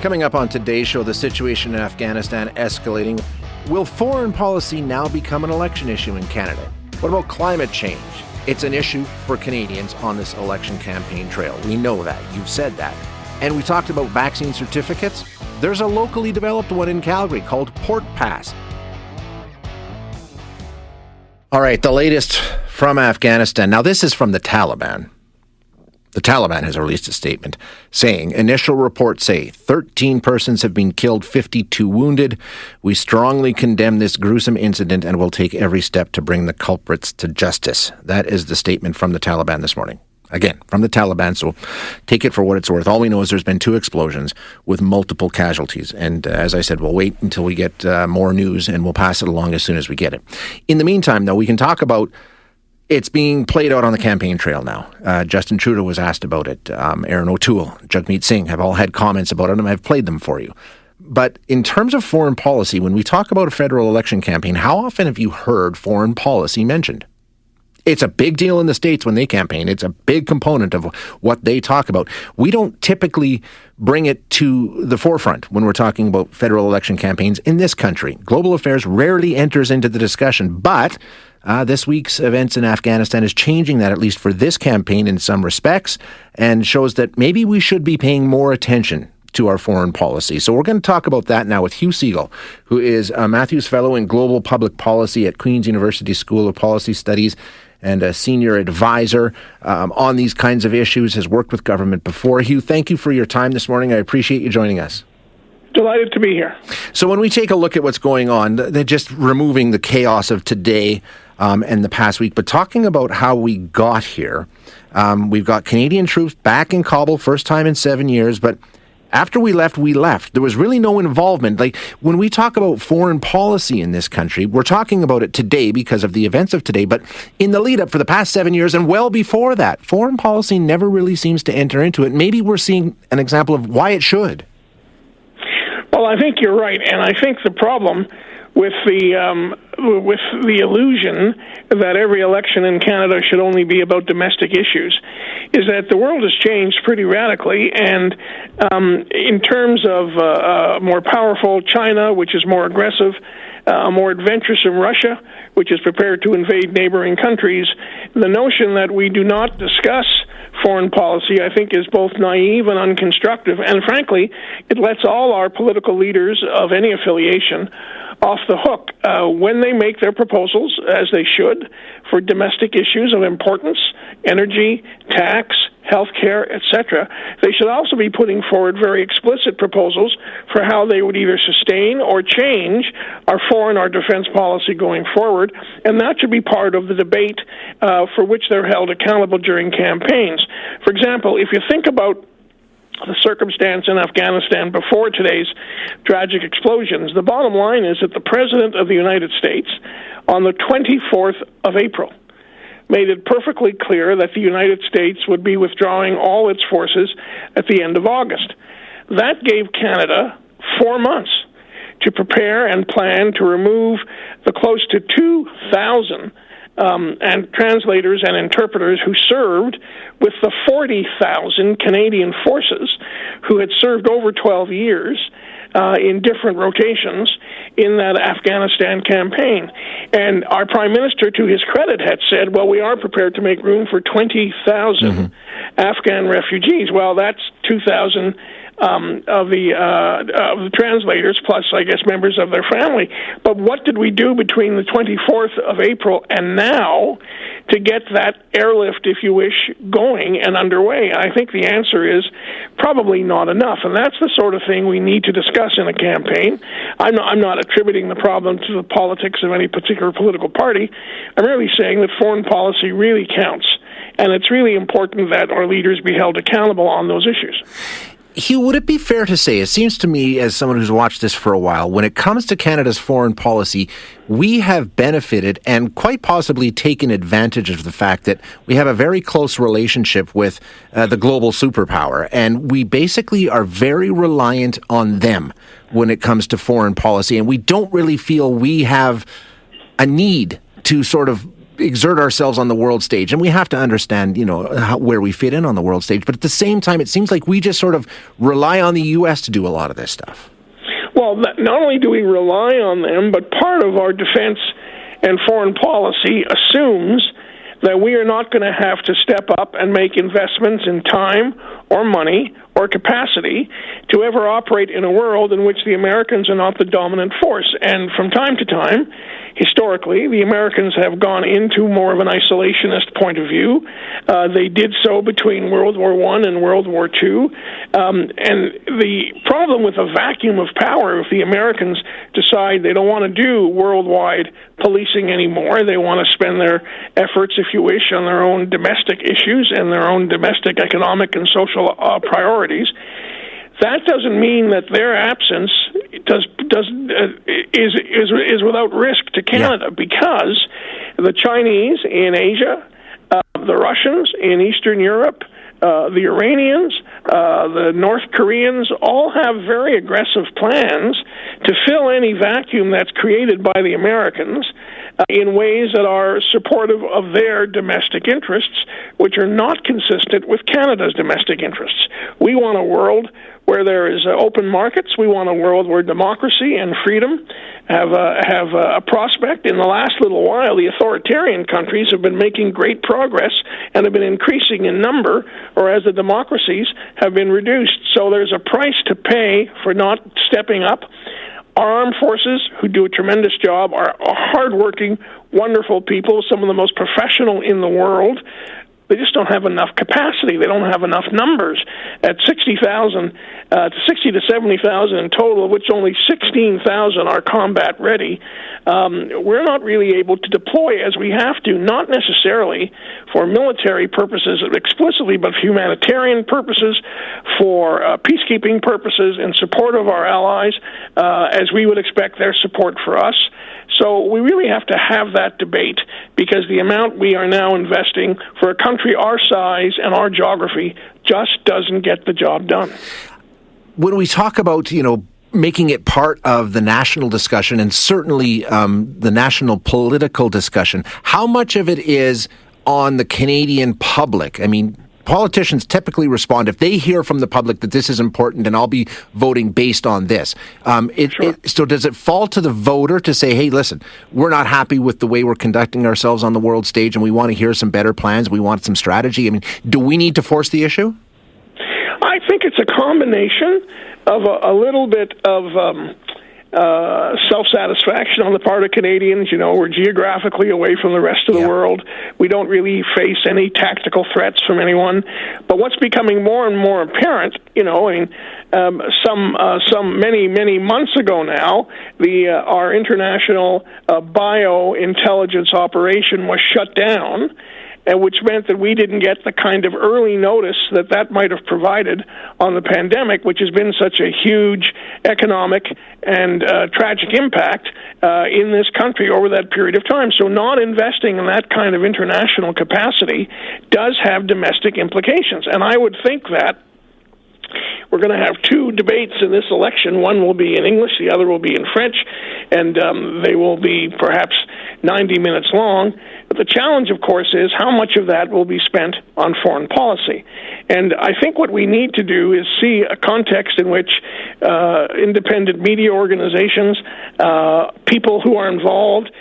Coming up on today's show, the situation in Afghanistan escalating. Will foreign policy now become an election issue in Canada? What about climate change? It's an issue for Canadians on this election campaign trail. We know that. You've said that. And we talked about vaccine certificates. There's a locally developed one in Calgary called Port Pass. All right, the latest from Afghanistan. Now, this is from the Taliban. The Taliban has released a statement saying, initial reports say 13 persons have been killed, 52 wounded. We strongly condemn this gruesome incident and will take every step to bring the culprits to justice. That is the statement from the Taliban this morning. Again, from the Taliban, so take it for what it's worth. All we know is there's been 2 explosions with multiple casualties. And as I said, we'll wait until we get more news and we'll pass it along as soon as we get it. In the meantime, though, we can talk about it's being played out on the campaign trail now. Justin Trudeau was asked about it. Aaron O'Toole, Jagmeet Singh have all had comments about it, and I've played them for you. But in terms of foreign policy, when we talk about a federal election campaign, how often have you heard foreign policy mentioned? It's a big deal in the States when they campaign. It's a big component of what they talk about. We don't typically bring it to the forefront when we're talking about federal election campaigns in this country. Global affairs rarely enters into the discussion, but this week's events in Afghanistan is changing that, at least for this campaign in some respects, and shows that maybe we should be paying more attention to our foreign policy. So we're going to talk about that now with Hugh Siegel, who is a Matthews Fellow in Global Public Policy at Queen's University School of Policy Studies and a senior advisor on these kinds of issues, has worked with government before. Hugh, thank you for your time this morning. I appreciate you joining us. Delighted to be here. So when we take a look at what's going on, they're just removing the chaos of today and the past week, but talking about how we got here. We've got Canadian troops back in Kabul, first time in 7 years, but after we left, we left. There was really no involvement. Like, when we talk about foreign policy in this country, we're talking about it today because of the events of today, but in the lead up for the past 7 years and well before that, foreign policy never really seems to enter into it. Maybe we're seeing an example of why it should. Well, I think you're right, and I think the problem with the illusion that every election in Canada should only be about domestic issues is that the world has changed pretty radically, and in terms of more powerful China, which is more aggressive, more adventuresome Russia, which is prepared to invade neighboring countries, the notion that we do not discuss foreign policy, I think, is both naive and unconstructive, and frankly, it lets all our political leaders of any affiliation off the hook when they make their proposals, as they should, for domestic issues of importance, energy, tax, healthcare, etc. They should also be putting forward very explicit proposals for how they would either sustain or change our foreign or defense policy going forward, and that should be part of the debate for which they're held accountable during campaigns. For example, if you think about the circumstance in Afghanistan before today's tragic explosions, the bottom line is that the President of the United States, on the 24th of April, made it perfectly clear that the United States would be withdrawing all its forces at the end of August. That gave Canada 4 months to prepare and plan to remove the close to 2,000 and translators and interpreters who served with the 40,000 Canadian forces who had served over 12 years in different rotations in that Afghanistan campaign. And our Prime Minister, to his credit, had said, well, we are prepared to make room for 20,000 Afghan refugees. Well, that's 2,000 of the translators, plus, I guess, members of their family. But what did we do between the 24th of April and now to get that airlift, if you wish, going and underway? I think the answer is probably not enough, and that's the sort of thing we need to discuss in a campaign. I'm not attributing the problem to the politics of any particular political party. I'm really saying that foreign policy really counts, and it's really important that our leaders be held accountable on those issues. Hugh, would it be fair to say, it seems to me, as someone who's watched this for a while, when it comes to Canada's foreign policy, we have benefited and quite possibly taken advantage of the fact that we have a very close relationship with the global superpower, and we basically are very reliant on them when it comes to foreign policy, and we don't really feel we have a need to sort of exert ourselves on the world stage, and we have to understand, where we fit in on the world stage. But at the same time, it seems like we just sort of rely on the U.S. to do a lot of this stuff. Well, not only do we rely on them, but part of our defense and foreign policy assumes that we are not going to have to step up and make investments in time or money or capacity to ever operate in a world in which the Americans are not the dominant force. And from time to time, historically, the Americans have gone into more of an isolationist point of view. They did so between World War I and World War II. And the problem with a vacuum of power, if the Americans decide they don't want to do worldwide policing anymore, they want to spend their efforts, if you wish, on their own domestic issues and their own domestic economic and social priorities, that doesn't mean that their absence is without risk to Canada, because the Chinese in Asia, the Russians in Eastern Europe, the Iranians, the North Koreans all have very aggressive plans to fill any vacuum that's created by the Americans in ways that are supportive of their domestic interests, which are not consistent with Canada's domestic interests. We want a world where there is open markets. We want a world where democracy and freedom have a prospect. In the last little while, the authoritarian countries have been making great progress and have been increasing in number, whereas the democracies have been reduced. So there's a price to pay for not stepping up. Our armed forces, who do a tremendous job, are hardworking, wonderful people, some of the most professional in the world. They just don't have enough capacity. They don't have enough numbers. At 60,000, 60 to 70,000 in total, of which only 16,000 are combat ready, we're not really able to deploy as we have to, not necessarily for military purposes explicitly, but humanitarian purposes, for peacekeeping purposes, in support of our allies, as we would expect their support for us. So we really have to have that debate, because the amount we are now investing for a country our size and our geography just doesn't get the job done. When we talk about, making it part of the national discussion, and certainly the national political discussion, how much of it is on the Canadian public? I mean, politicians typically respond if they hear from the public that this is important and I'll be voting based on this. So does it fall to the voter to say, hey, listen, we're not happy with the way we're conducting ourselves on the world stage and we want to hear some better plans, we want some strategy? I mean, do we need to force the issue? I think it's a combination of a little bit of self-satisfaction on the part of Canadians. We're geographically away from the rest of the world. We don't really face any tactical threats from anyone. But what's becoming more and more apparent, many months ago now, our international biointelligence operation was shut down, which meant that we didn't get the kind of early notice that might have provided on the pandemic, which has been such a huge economic and tragic impact in this country over that period of time. So not investing in that kind of international capacity does have domestic implications. And I would think that we're going to have two debates in this election. One will be in English, the other will be in French, and they will be perhaps 90 minutes long. But the challenge, of course, is how much of that will be spent on foreign policy. And I think what we need to do is see a context in which independent media organizations, people who are involved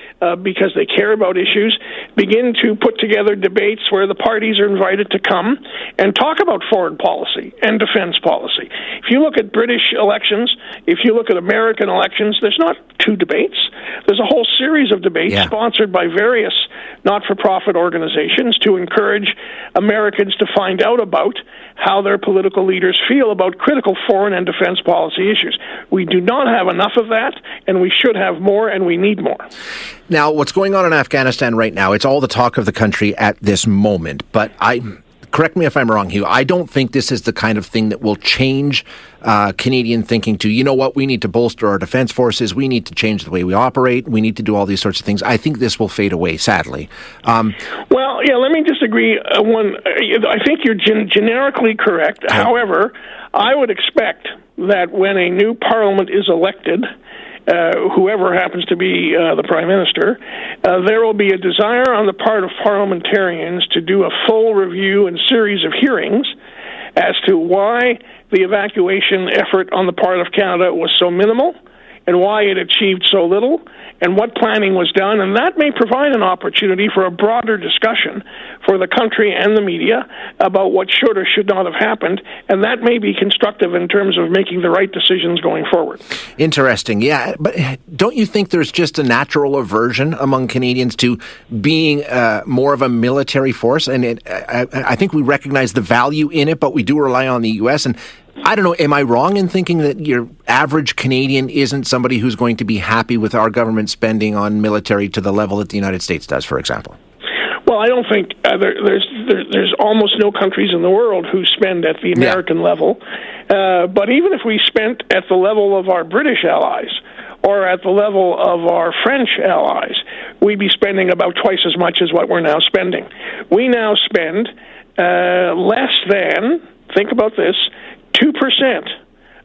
because they care about issues, begin to put together debates where the parties are invited to come and talk about foreign policy and defense policy. If you look at British elections, if you look at American elections, there's not two debates. There's a whole series of debates sponsored by various not-for-profit organizations to encourage Americans to find out about how their political leaders feel about critical foreign and defense policy issues. We do not have enough of that, and we should have more, and we need more. Now, what's going on in Afghanistan right now, it's all the talk of the country at this moment, but correct me if I'm wrong, Hugh, I don't think this is the kind of thing that will change Canadian thinking to, we need to bolster our defense forces, we need to change the way we operate, we need to do all these sorts of things. I think this will fade away, sadly. Let me disagree. I think you're generically correct. However, I would expect that when a new parliament is elected, whoever happens to be the Prime Minister, there will be a desire on the part of parliamentarians to do a full review and series of hearings as to why the evacuation effort on the part of Canada was so minimal and why it achieved so little, and what planning was done, and that may provide an opportunity for a broader discussion for the country and the media about what should or should not have happened, and that may be constructive in terms of making the right decisions going forward. Interesting, yeah, but don't you think there's just a natural aversion among Canadians to being more of a military force? And I think we recognize the value in it, but we do rely on the U.S., and I don't know, am I wrong in thinking that your average Canadian isn't somebody who's going to be happy with our government spending on military to the level that the United States does, for example? Well, I don't think there's almost no countries in the world who spend at the American level. But even if we spent at the level of our British allies or at the level of our French allies, we'd be spending about twice as much as what we're now spending. We now spend less than, think about this, 2%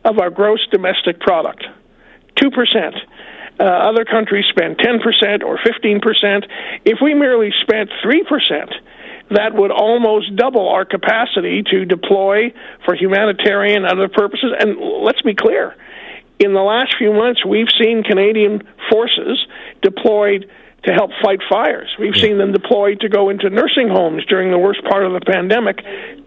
of our gross domestic product. 2%. Other countries spend 10% or 15%. If we merely spent 3%, that would almost double our capacity to deploy for humanitarian and other purposes. And let's be clear, in the last few months, we've seen Canadian forces deployed to help fight fires. We've seen them deployed to go into nursing homes during the worst part of the pandemic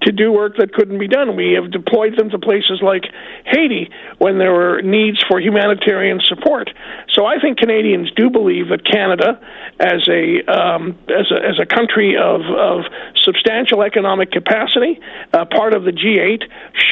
to do work that couldn't be done. We have deployed them to places like Haiti when there were needs for humanitarian support. So I think Canadians do believe that Canada, as a country of substantial economic capacity, part of the G8,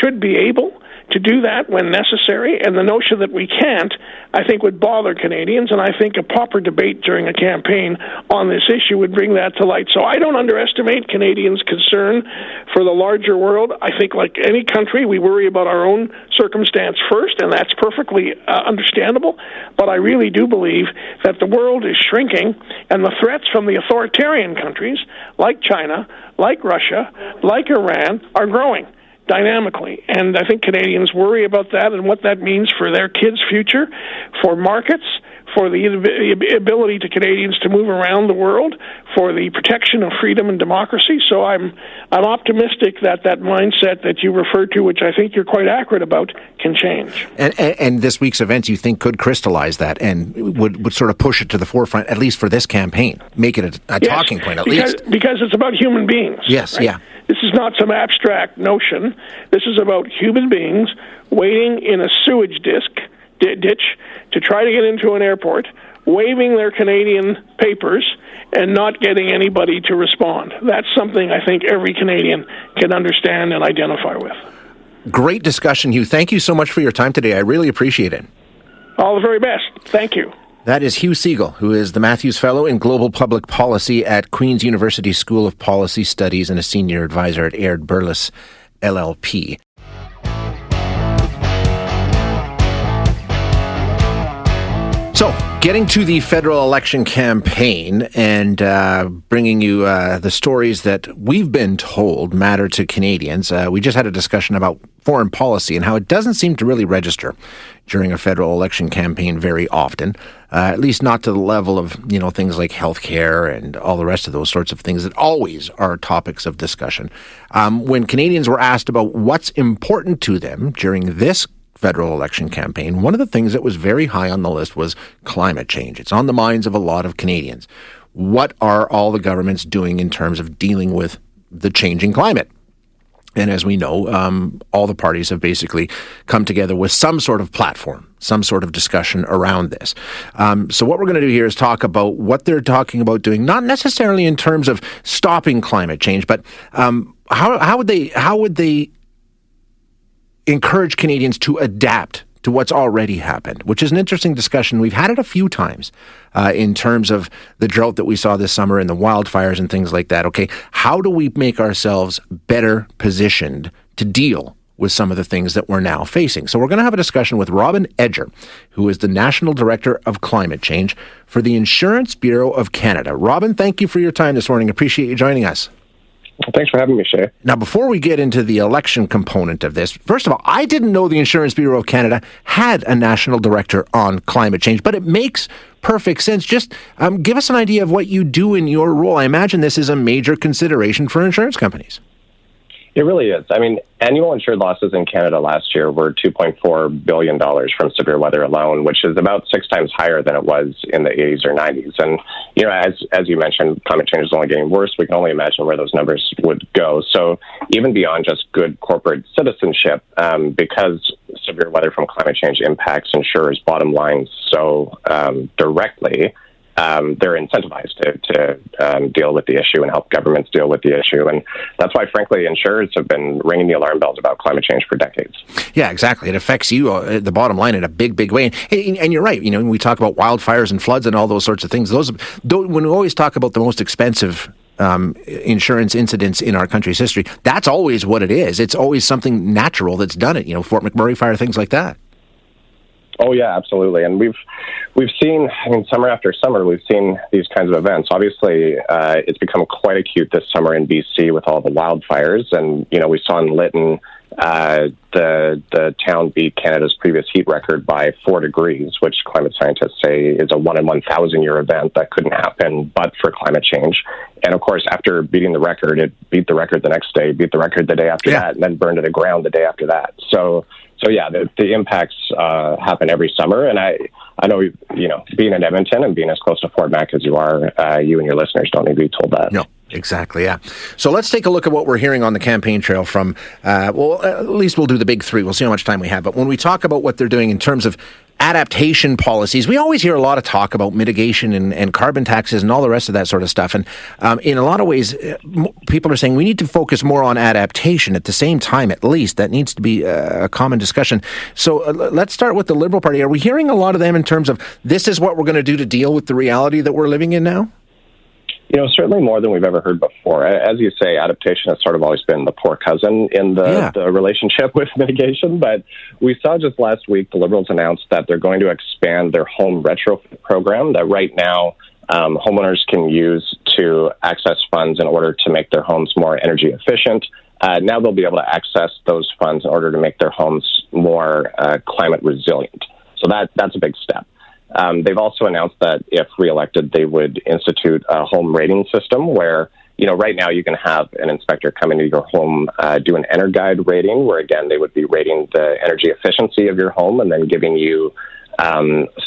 should be able to do that when necessary, and the notion that we can't, I think, would bother Canadians, and I think a proper debate during a campaign on this issue would bring that to light. So I don't underestimate Canadians' concern for the larger world. I think, like any country, we worry about our own circumstance first, and that's perfectly understandable, but I really do believe that the world is shrinking, and the threats from the authoritarian countries, like China, like Russia, like Iran, are growing dynamically, and I think Canadians worry about that and what that means for their kids' future, for markets, for the ability to Canadians to move around the world, for the protection of freedom and democracy. So I'm optimistic that mindset that you referred to, which I think you're quite accurate about, can change. And this week's events, you think, could crystallize that and would sort of push it to the forefront, at least for this campaign, make it a talking point, at least. Because it's about human beings. Yes, right? yeah. This is not some abstract notion. This is about human beings waiting in a sewage ditch to try to get into an airport, waving their Canadian papers, and not getting anybody to respond. That's something I think every Canadian can understand and identify with. Great discussion, Hugh. Thank you so much for your time today. I really appreciate it. All the very best. Thank you. That is Hugh Siegel, who is the Matthews Fellow in Global Public Policy at Queen's University School of Policy Studies and a senior advisor at Aird Burles LLP. So, getting to the federal election campaign and bringing you the stories that we've been told matter to Canadians. We just had a discussion about foreign policy and how it doesn't seem to really register during a federal election campaign very often, at least not to the level of, things like healthcare and all the rest of those sorts of things that always are topics of discussion. When Canadians were asked about what's important to them during this federal election campaign, one of the things that was very high on the list was climate change. It's on the minds of a lot of Canadians. What are all the governments doing in terms of dealing with the changing climate? And as we know, all the parties have basically come together with some sort of platform, some sort of discussion around this. So what we're going to do here is talk about what they're talking about doing, not necessarily in terms of stopping climate change, but how would they encourage Canadians to adapt to what's already happened, which is an interesting discussion. We've had it a few times in terms of the drought that we saw this summer and the wildfires and things like that. Okay, how do we make ourselves better positioned to deal with some of the things that we're now facing? So we're going to have a discussion with Robin Edger, who is the National Director of Climate Change for the Insurance Bureau of Canada. Robin, thank you for your time this morning. Appreciate you joining us. Thanks for having me, Shay. Now, before we get into the election component of this, first of all, I didn't know the Insurance Bureau of Canada had a national director on climate change, but it makes perfect sense. Just give us an idea of what you do in your role. I imagine this is a major consideration for insurance companies. It really is. I mean, annual insured losses in Canada last year were $2.4 billion from severe weather alone, which is about 6 times higher than it was in the 80s or 90s. And, as you mentioned, climate change is only getting worse. We can only imagine where those numbers would go. So even beyond just good corporate citizenship, because severe weather from climate change impacts insurers' bottom lines so directly, they're incentivized to deal with the issue and help governments deal with the issue. And that's why, frankly, insurers have been ringing the alarm bells about climate change for decades. Yeah, exactly. It affects you, the bottom line, in a big, big way. And you're right. When we talk about wildfires and floods and all those sorts of things, when we always talk about the most expensive insurance incidents in our country's history, that's always what it is. It's always something natural that's done it. Fort McMurray fire, things like that. Oh, yeah, absolutely. And we've seen, summer after summer, we've seen these kinds of events. Obviously, it's become quite acute this summer in BC with all the wildfires. And, we saw in Lytton, the town beat Canada's previous heat record by 4 degrees, which climate scientists say is a 1 in 1,000 year event that couldn't happen but for climate change. And of course, after beating the record, it beat the record the next day, beat the record the day after that, and then burned to the ground the day after that. So yeah, the impacts happen every summer. And I know, being in Edmonton and being as close to Fort Mac as you are, you and your listeners don't need to be told that. No. Exactly, yeah. So let's take a look at what we're hearing on the campaign trail from, at least we'll do the big 3. We'll see how much time we have. But when we talk about what they're doing in terms of adaptation policies, we always hear a lot of talk about mitigation and carbon taxes and all the rest of that sort of stuff. And in a lot of ways, people are saying we need to focus more on adaptation. At the same time, at least, that needs to be a common discussion. So let's start with the Liberal Party. Are we hearing a lot of them in terms of this is what we're going to do to deal with the reality that we're living in now? Certainly more than we've ever heard before. As you say, adaptation has sort of always been the poor cousin in the relationship with mitigation. But we saw just last week the Liberals announced that they're going to expand their home retrofit program that right now homeowners can use to access funds in order to make their homes more energy efficient. Now they'll be able to access those funds in order to make their homes more climate resilient. So that's a big step. They've also announced that if reelected, they would institute a home rating system where, right now you can have an inspector come into your home, do an EnerGuide rating, where, again, they would be rating the energy efficiency of your home and then giving you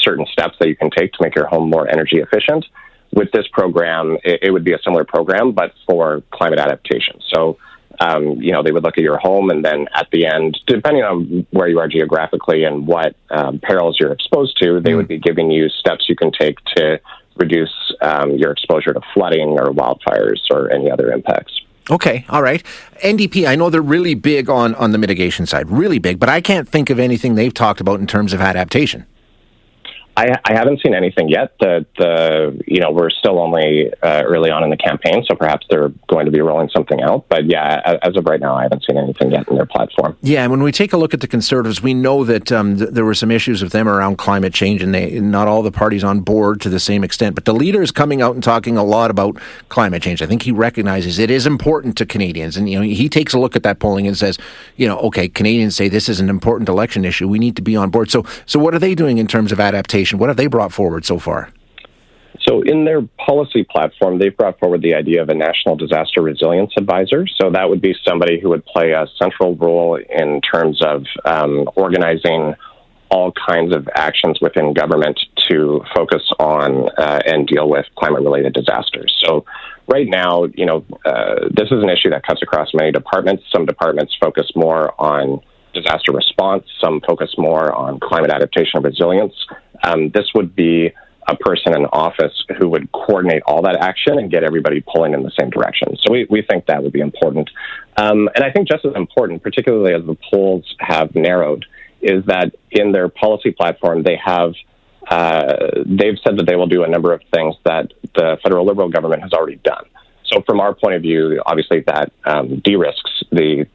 certain steps that you can take to make your home more energy efficient. With this program, it would be a similar program, but for climate adaptation. So, they would look at your home, and then at the end, depending on where you are geographically and what perils you're exposed to, they would be giving you steps you can take to reduce your exposure to flooding or wildfires or any other impacts. Okay, all right. NDP, I know they're really big on the mitigation side, really big, but I can't think of anything they've talked about in terms of adaptation. I haven't seen anything yet. We're still only early on in the campaign, so perhaps they're going to be rolling something out. But yeah, as of right now, I haven't seen anything yet in their platform. Yeah, and when we take a look at the Conservatives, we know that there were some issues with them around climate change, and not all the parties on board to the same extent. But the leader is coming out and talking a lot about climate change. I think he recognizes it is important to Canadians, and he takes a look at that polling and says, okay, Canadians say this is an important election issue. We need to be on board. So what are they doing in terms of adaptation? What have they brought forward so far? So in their policy platform, they've brought forward the idea of a national disaster resilience advisor. So that would be somebody who would play a central role in terms of organizing all kinds of actions within government to focus on and deal with climate-related disasters. So right now, this is an issue that cuts across many departments. Some departments focus more on disaster response. Some focus more on climate adaptation and resilience. This would be a person in office who would coordinate all that action and get everybody pulling in the same direction. So we think that would be important. And I think just as important, particularly as the polls have narrowed, is that in their policy platform, they've said that they will do a number of things that the federal Liberal government has already done. So from our point of view, obviously that de-risks the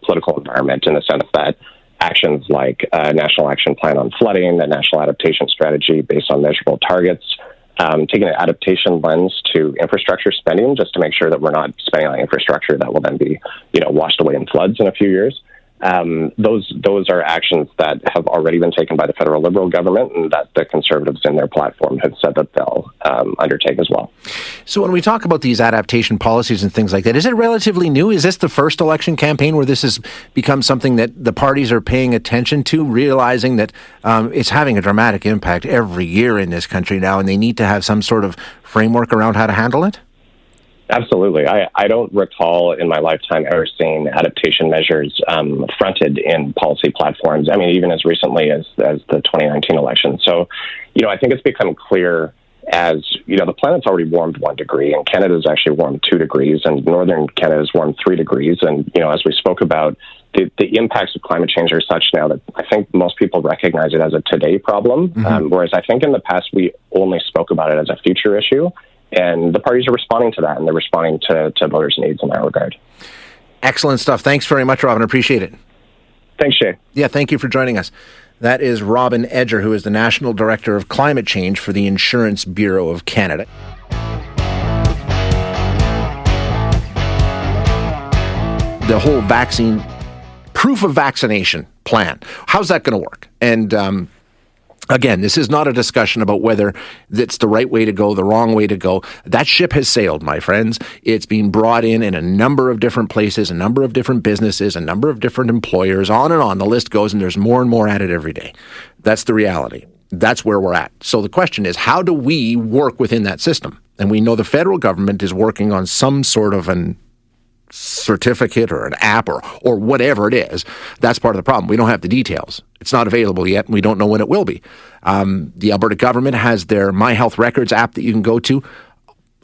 political environment in the sense that actions like a National Action Plan on flooding, a National Adaptation Strategy based on measurable targets, taking an adaptation lens to infrastructure spending, just to make sure that we're not spending on infrastructure that will then be, washed away in floods in a few years. Those are actions that have already been taken by the federal Liberal government, and that the Conservatives in their platform have said that they'll undertake as well. So when we talk about these adaptation policies and things like that, is it relatively new? Is this the first election campaign where this has become something that the parties are paying attention to, realizing that it's having a dramatic impact every year in this country now, and they need to have some sort of framework around how to handle it? Absolutely. I don't recall in my lifetime ever seeing adaptation measures fronted in policy platforms. I mean, even as recently as the 2019 election. So, I think it's become clear as, the planet's already warmed 1 degree, and Canada's actually warmed 2 degrees, and northern Canada's warmed 3 degrees. And, as we spoke about, the impacts of climate change are such now that I think most people recognize it as a today problem, whereas I think in the past we only spoke about it as a future issue. And the parties are responding to that, and they're responding to voters' needs in that regard. Excellent stuff. Thanks very much, Robin. Appreciate it. Thanks, Shay. Yeah, thank you for joining us. That is Robin Edger, who is the National Director of Climate Change for the Insurance Bureau of Canada. The whole vaccine, proof of vaccination plan, how's that going to work? And again, this is not a discussion about whether it's the right way to go, the wrong way to go. That ship has sailed, my friends. It's been brought in a number of different places, a number of different businesses, a number of different employers, on and on. The list goes, and there's more and more at it every day. That's the reality. That's where we're at. So the question is, how do we work within that system? And we know the federal government is working on some sort of an certificate or an app or whatever it is. That's part of the problem. We don't have the details. It's not available yet, and we don't know when it will be. The Alberta government has their My Health Records app that you can go to.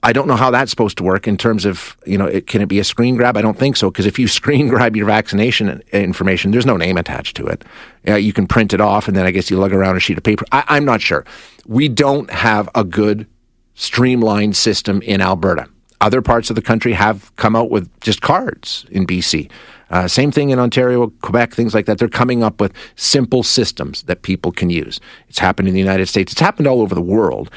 I don't know how that's supposed to work in terms of, can it be a screen grab? I don't think so, because if you screen grab your vaccination information, there's no name attached to it. You can print it off, and then I guess you lug around a sheet of paper. I'm not sure. We don't have a good streamlined system in Alberta. Other parts of the country have come out with just cards in BC. Same thing in Ontario, Quebec, things like that. They're coming up with simple systems that people can use. It's happened in the United States. It's happened all over the world.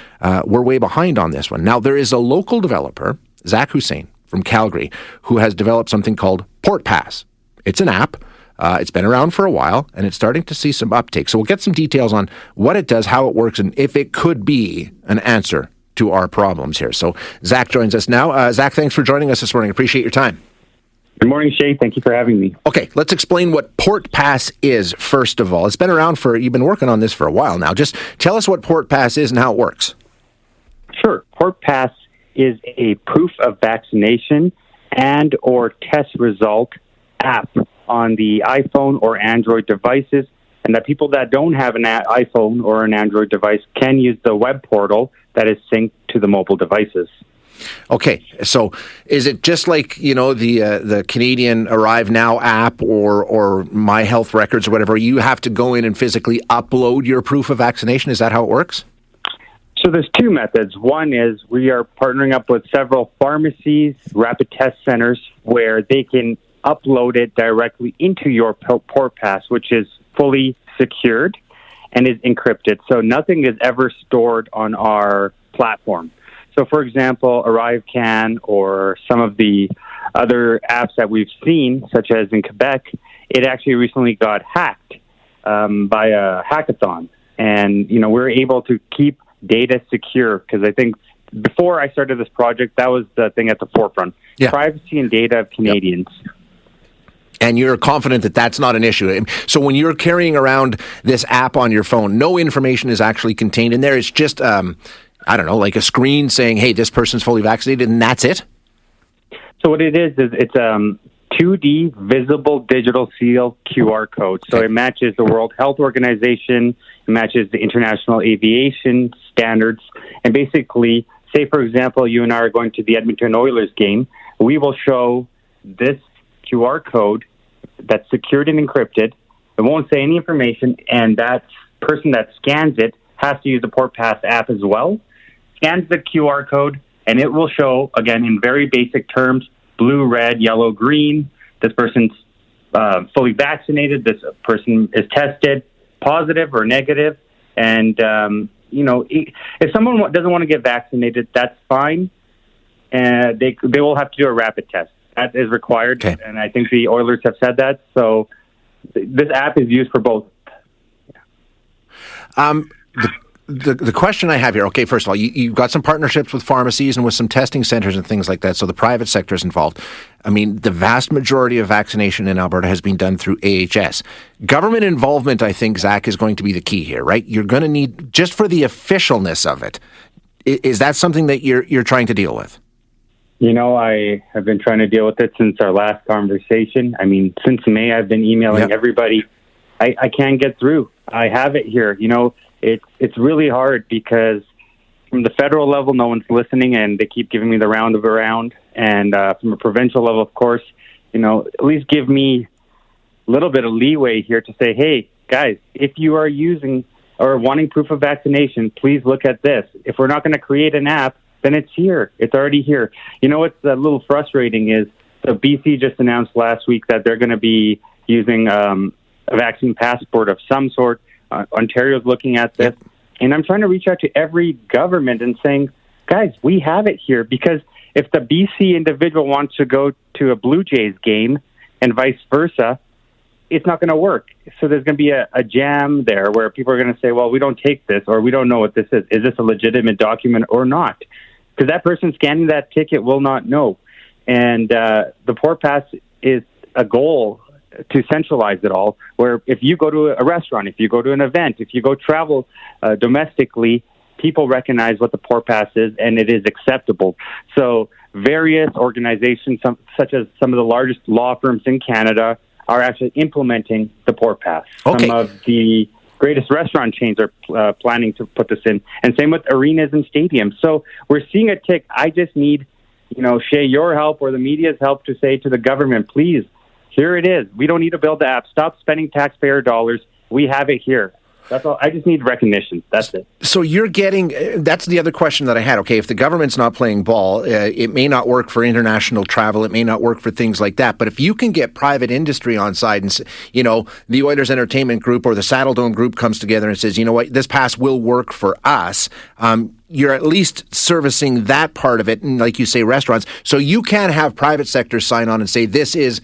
We're way behind on this one. Now, there is a local developer, Zach Hussein from Calgary, who has developed something called Port Pass. It's an app. It's been around for a while, and it's starting to see some uptake. So we'll get some details on what it does, how it works, and if it could be an answer to our problems here. So Zach joins us now. Zach, thanks for joining us this morning. Appreciate your time. Good morning, Shay. Thank you for having me. Okay, let's explain what Port Pass is, first of all. It's been around you've been working on this for a while now. Just tell us what Port Pass is and how it works. Sure. Port Pass is a proof of vaccination and or test result app on the iPhone or Android devices, and that people that don't have an iPhone or an Android device can use the web portal that is synced to the mobile devices. Okay, so is it just like, the Canadian Arrive Now app or My Health Records or whatever, you have to go in and physically upload your proof of vaccination? Is that how it works? So there's 2 methods. One is we are partnering up with several pharmacies, rapid test centers, where they can upload it directly into your Port Pass, which is fully secured and is encrypted. So nothing is ever stored on our platform. So, for example, ArriveCan or some of the other apps that we've seen, such as in Quebec, it actually recently got hacked by a hackathon. And, we're able to keep data secure because I think before I started this project, that was the thing at the forefront. Yeah. Privacy and data of Canadians. Yep. And you're confident that that's not an issue. So when you're carrying around this app on your phone, no information is actually contained in there. It's just, like a screen saying, hey, this person's fully vaccinated, and that's it? So what it is it's 2D visible digital seal QR code. So It matches the World Health Organization, it matches the International Aviation Standards, and basically, say, for example, you and I are going to the Edmonton Oilers game, we will show this QR code that's secured and encrypted. It won't say any information, and that person that scans it has to use the Port Pass app as well, scans the QR code, and it will show, again, in very basic terms, blue, red, yellow, green. This person's fully vaccinated. This person is tested positive or negative. And if someone doesn't want to get vaccinated, that's fine. And they will have to do a rapid test. That is required. Okay. And I think the Oilers have said that. So this app is used for both. The question I have here, okay, first of all, you've got some partnerships with pharmacies and with some testing centers and things like that, so the private sector is involved. I mean, the vast majority of vaccination in Alberta has been done through AHS. Government involvement, I think, Zach, is going to be the key here, right? You're going to need, just for the officialness of it, is that something that you're trying to deal with? I have been trying to deal with it since our last conversation. I mean, since May, I've been emailing everybody. I can't get through. I have it here. It's really hard because from the federal level, no one's listening, and they keep giving me the round of around. And from a provincial level, of course, at least give me a little bit of leeway here to say, hey, guys, if you are using or wanting proof of vaccination, please look at this. If we're not going to create an app, then it's here. It's already here. What's a little frustrating is so BC just announced last week that they're going to be using a vaccine passport of some sort. Ontario's looking at this. And I'm trying to reach out to every government and saying, guys, we have it here. Because if the BC individual wants to go to a Blue Jays game and vice versa, it's not going to work. So there's going to be a jam there where people are going to say, well, we don't take this, or we don't know what this is. Is this a legitimate document or not? Because that person scanning that ticket will not know. And the Port Pass is a goal to centralize it all, where if you go to a restaurant, if you go to an event, if you go travel domestically, people recognize what the Port Pass is, and it is acceptable. So various organizations, such as some of the largest law firms in Canada, are actually implementing the Port Pass. Okay. Some of the greatest restaurant chains are planning to put this in, and same with arenas and stadiums. So we're seeing a tick. I just need, Shay, your help or the media's help to say to the government, please, here it is. We don't need to build the app. Stop spending taxpayer dollars. We have it here. That's all. I just need recognition. That's it. So you're getting, that's the other question that I had. Okay, if the government's not playing ball, it may not work for international travel. It may not work for things like that. But if you can get private industry on side and, the Oilers Entertainment Group or the Saddle Dome Group comes together and says, you know what, this pass will work for us. You're at least servicing that part of it. And like you say, restaurants. So you can have private sector sign on and say, this is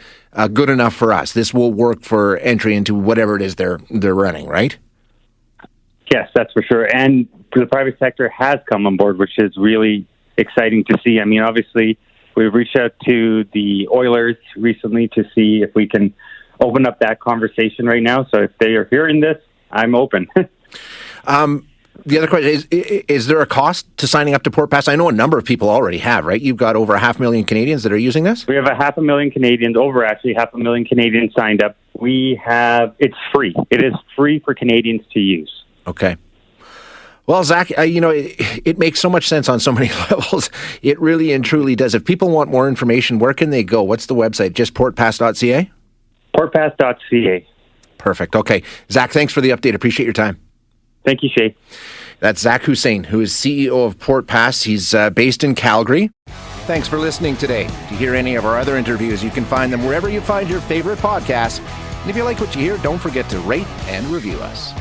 good enough for us. This will work for entry into whatever it is they're running, right? Yes, that's for sure. And the private sector has come on board, which is really exciting to see. I mean, obviously, we've reached out to the Oilers recently to see if we can open up that conversation right now. So if they are hearing this, I'm open. The other question is there a cost to signing up to Port Pass? I know a number of people already have, right? You've got over 500,000 Canadians that are using this? We have 500,000 Canadians, over actually 500,000 Canadians signed up. It's free. It is free for Canadians to use. Okay. Well, Zach, it makes so much sense on so many levels. It really and truly does. If people want more information, where can they go? What's the website? Just portpass.ca? Portpass.ca. Perfect. Okay. Zach, thanks for the update. Appreciate your time. Thank you, Shay. That's Zach Hussein, who is CEO of Port Pass. He's based in Calgary. Thanks for listening today. To hear any of our other interviews, you can find them wherever you find your favorite podcasts. And if you like what you hear, don't forget to rate and review us.